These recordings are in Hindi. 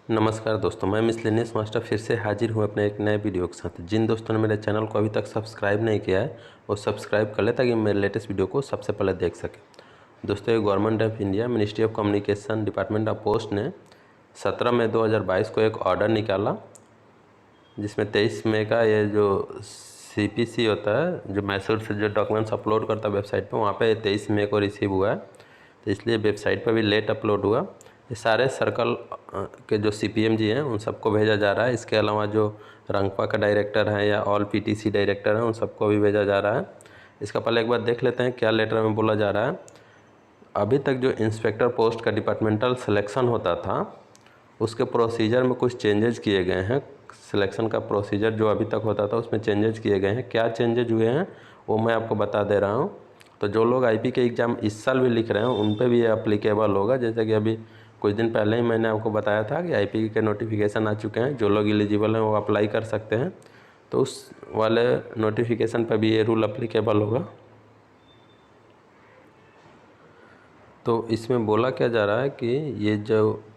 नमस्कार दोस्तों, मैं मिसलेनियस मास्टर फिर से हाजिर हूँ अपने एक नए वीडियो के साथ। जिन दोस्तों ने मेरे चैनल को अभी तक सब्सक्राइब नहीं किया है वो सब्सक्राइब कर ले ताकि मेरे लेटेस्ट वीडियो को सबसे पहले देख सकें। दोस्तों, ये government of India ministry of communication department of post ने 17 मई 2022 को एक ऑर्डर निकाला, जिसमें 23 मई का ये जो CPC होता है, जो मैसूर से जो डॉक्यूमेंट्स अपलोड करता है वेबसाइट पर, वहाँ पर 23 मई को रिसीव हुआ है, तो इसलिए वेबसाइट पर भी लेट अपलोड हुआ। ये सारे सर्कल के जो CPM जी हैं उन सबको भेजा जा रहा है। इसके अलावा जो रंगपा का डायरेक्टर है या ऑल PTC डायरेक्टर हैं उन सबको भी भेजा जा रहा है। इसका पहले एक बार देख लेते हैं क्या लेटर में बोला जा रहा है। अभी तक जो इंस्पेक्टर पोस्ट का डिपार्टमेंटल सिलेक्शन होता था उसके प्रोसीजर में कुछ चेंजेस किए गए हैं। सिलेक्शन का प्रोसीजर जो अभी तक होता था उसमें चेंजेस किए गए हैं। क्या चेंजेस हुए हैं वो मैं आपको बता दे रहा हूँ। तो जो लोग IP के एग्ज़ाम इस साल भी लिख रहे हैं उन पे भी ये अप्लीकेबल होगा। जैसे कि अभी कुछ दिन पहले ही मैंने आपको बताया था कि IP के नोटिफिकेशन आ चुके हैं, जो लोग एलिजिबल हैं वो अप्लाई कर सकते हैं। तो उस वाले नोटिफिकेशन पर भी ये रूल अप्लीकेबल होगा। तो इसमें बोला क्या जा रहा है कि ये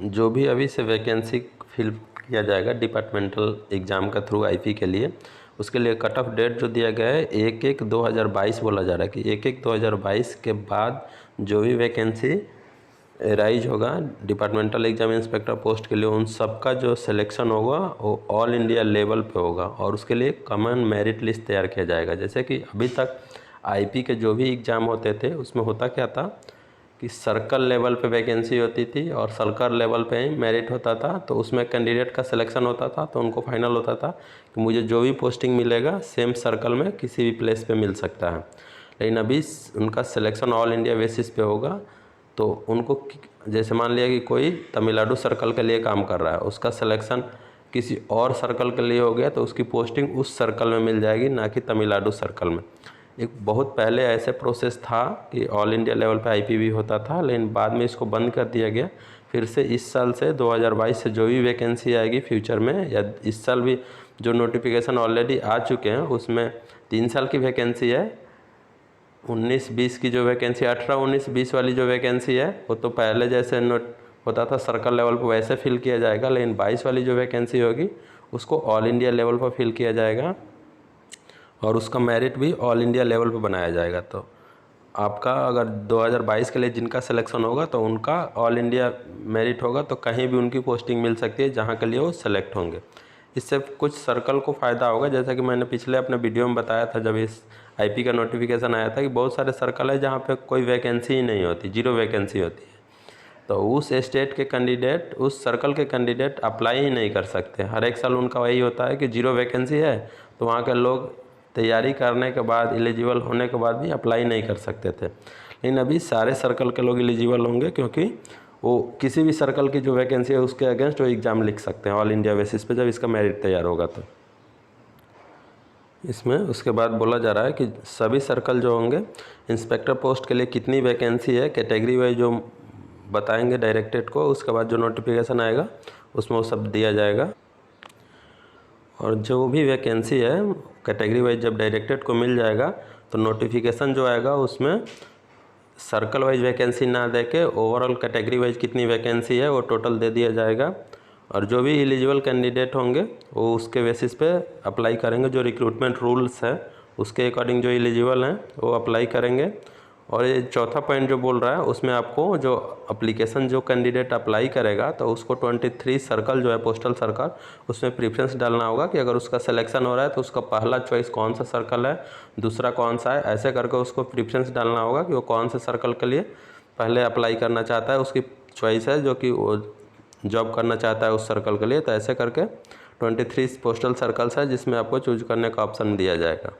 जो भी अभी से वैकेंसी फिल किया जाएगा डिपार्टमेंटल एग्ज़ाम का थ्रू IP के लिए, उसके लिए कट ऑफ डेट जो दिया गया है 1/1/2022 बोला जा रहा है कि 1/1/2022 के बाद जो भी वैकेंसी राइज होगा डिपार्टमेंटल एग्ज़ाम इंस्पेक्टर पोस्ट के लिए, उन सब का जो सिलेक्शन होगा वो ऑल इंडिया लेवल पे होगा और उसके लिए कॉमन मेरिट लिस्ट तैयार किया जाएगा। जैसे कि अभी तक IP के जो भी एग्ज़ाम होते थे उसमें होता क्या था कि सर्कल लेवल पे वैकेंसी होती थी और सर्कल लेवल पे ही मेरिट होता था। तो उसमें कैंडिडेट का सिलेक्शन होता था तो उनको फाइनल होता था कि मुझे जो भी पोस्टिंग मिलेगा सेम सर्कल में किसी भी प्लेस पे मिल सकता है। लेकिन अभी उनका सिलेक्शन ऑल इंडिया बेसिस पे होगा। तो उनको जैसे मान लिया कि कोई तमिलनाडु सर्कल के लिए काम कर रहा है, उसका सिलेक्शन किसी और सर्कल के लिए हो गया तो उसकी पोस्टिंग उस सर्कल में मिल जाएगी, ना कि तमिलनाडु सर्कल में। एक बहुत पहले ऐसे प्रोसेस था कि ऑल इंडिया लेवल पे IP भी होता था, लेकिन बाद में इसको बंद कर दिया गया। फिर से इस साल से 2022 से जो भी वैकेंसी आएगी फ्यूचर में, या इस साल भी जो नोटिफिकेशन ऑलरेडी आ चुके हैं उसमें 3 साल की वैकेंसी है। 19-20 की जो वैकेंसी 18-19-20 वाली जो वैकेंसी है वो तो पहले जैसे नोट होता था सर्कल लेवल पर वैसे फिल किया जाएगा, लेकिन 22 वाली जो वैकेंसी होगी उसको ऑल इंडिया लेवल पर फिल किया जाएगा और उसका मेरिट भी ऑल इंडिया लेवल पर बनाया जाएगा। तो आपका अगर 2022 के लिए जिनका सिलेक्शन होगा तो उनका ऑल इंडिया मेरिट होगा, तो कहीं भी उनकी पोस्टिंग मिल सकती है जहाँ के लिए वो सेलेक्ट होंगे। इससे कुछ सर्कल को फ़ायदा होगा, जैसा कि मैंने पिछले अपने वीडियो में बताया था जब इस IP का नोटिफिकेशन आया था कि बहुत सारे सर्कल है जहाँ पे कोई वैकेंसी ही नहीं होती, 0 वैकेंसी होती है। तो उस स्टेट के कैंडिडेट, उस सर्कल के कैंडिडेट अप्लाई ही नहीं कर सकते। हर एक साल उनका वही होता है कि 0 वैकेंसी है, तो वहाँ के लोग तैयारी करने के बाद, एलिजिबल होने के बाद भी अप्लाई नहीं कर सकते थे। लेकिन अभी सारे सर्कल के लोग एलिजिबल होंगे, क्योंकि वो किसी भी सर्कल की जो वैकेंसी है उसके अगेंस्ट वो एग्ज़ाम लिख सकते हैं ऑल इंडिया बेसिस पे, जब इसका मेरिट तैयार होगा। तो इसमें उसके बाद बोला जा रहा है कि सभी सर्कल जो होंगे इंस्पेक्टर पोस्ट के लिए कितनी वैकेंसी है कैटेगरी वाइज जो बताएंगे डायरेक्टरेट को। उसके बाद जो नोटिफिकेशन आएगा उसमें वो सब दिया जाएगा और जो भी वैकेंसी है कैटेगरी वाइज जब डायरेक्टरेट को मिल जाएगा तो नोटिफिकेशन जो आएगा उसमें सर्कल वाइज वैकेंसी ना दे के ओवरऑल कैटेगरी वाइज कितनी वैकेंसी है वो टोटल दे दिया जाएगा। और जो भी एलिजिबल कैंडिडेट होंगे वो उसके बेसिस पे अप्लाई करेंगे। जो रिक्रूटमेंट रूल्स है उसके अकॉर्डिंग जो एलिजिबल हैं वो अप्लाई करेंगे। और ये चौथा पॉइंट जो बोल रहा है उसमें आपको जो एप्लीकेशन जो कैंडिडेट अप्लाई करेगा तो उसको 23 सर्कल जो है पोस्टल सर्कल, उसमें प्रेफरेंस डालना होगा कि अगर उसका सिलेक्शन हो रहा है तो उसका पहला चॉइस कौन सा सर्कल है, दूसरा कौन सा है, ऐसे करके उसको प्रेफरेंस डालना होगा कि वो कौन से सर्कल के लिए पहले अप्लाई करना चाहता है, उसकी चॉइस है जो कि वो जॉब करना चाहता है उस सर्कल के लिए। तो ऐसे करके 23 पोस्टल सर्कल्स है जिसमें आपको चूज करने का ऑप्शन दिया जाएगा।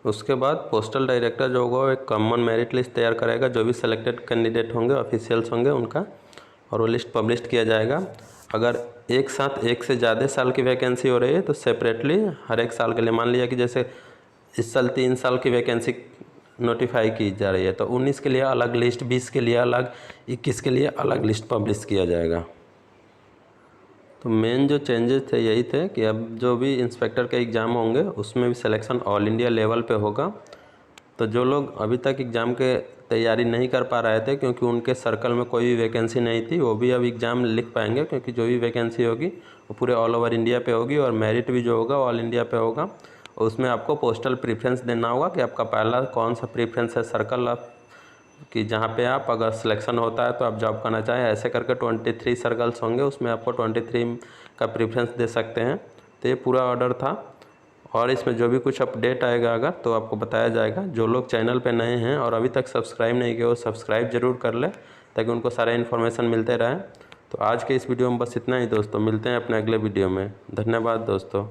उसके बाद पोस्टल डायरेक्टर जो होगा एक कॉमन मेरिट लिस्ट तैयार करेगा, जो भी सिलेक्टेड कैंडिडेट होंगे ऑफिशियल्स होंगे उनका, और वो लिस्ट पब्लिश किया जाएगा। अगर एक साथ एक से ज़्यादा साल की वैकेंसी हो रही है तो सेपरेटली हर एक साल के लिए, मान लिया कि जैसे इस साल 3 साल की वैकेंसी नोटिफाई की जा रही है तो 19 के लिए अलग लिस्ट, 20 के लिए अलग, 21 के लिए अलग लिस्ट पब्लिश किया जाएगा। तो मेन जो चेंजेस थे यही थे कि अब जो भी इंस्पेक्टर के एग्ज़ाम होंगे उसमें भी सिलेक्शन ऑल इंडिया लेवल पे होगा तो जो लोग अभी तक एग्ज़ाम के तैयारी नहीं कर पा रहे थे क्योंकि उनके सर्कल में कोई भी वैकेंसी नहीं थी, वो भी अब एग्ज़ाम लिख पाएंगे, क्योंकि जो भी वैकेंसी होगी वो पूरे ऑल ओवर इंडिया पे होगी और मेरिट भी जो होगा ऑल इंडिया पे होगा। और उसमें आपको पोस्टल प्रेफरेंस देना होगा कि आपका पहला कौन सा प्रेफरेंस है सर्कल आप कि जहाँ पे आप अगर सिलेक्शन होता है तो आप जॉब करना चाहें। ऐसे करके 23 सर्कल्स होंगे, उसमें आपको 23 का प्रेफरेंस दे सकते हैं। तो ये पूरा ऑर्डर था और इसमें जो भी कुछ अपडेट आएगा अगर तो आपको बताया जाएगा। जो लोग चैनल पे नए हैं और अभी तक सब्सक्राइब नहीं किए वो सब्सक्राइब ज़रूर कर लें ताकि उनको सारे इन्फॉर्मेशन मिलते रहें। तो आज के इस वीडियो में बस इतना ही दोस्तों, मिलते हैं अपने अगले वीडियो में। धन्यवाद दोस्तों।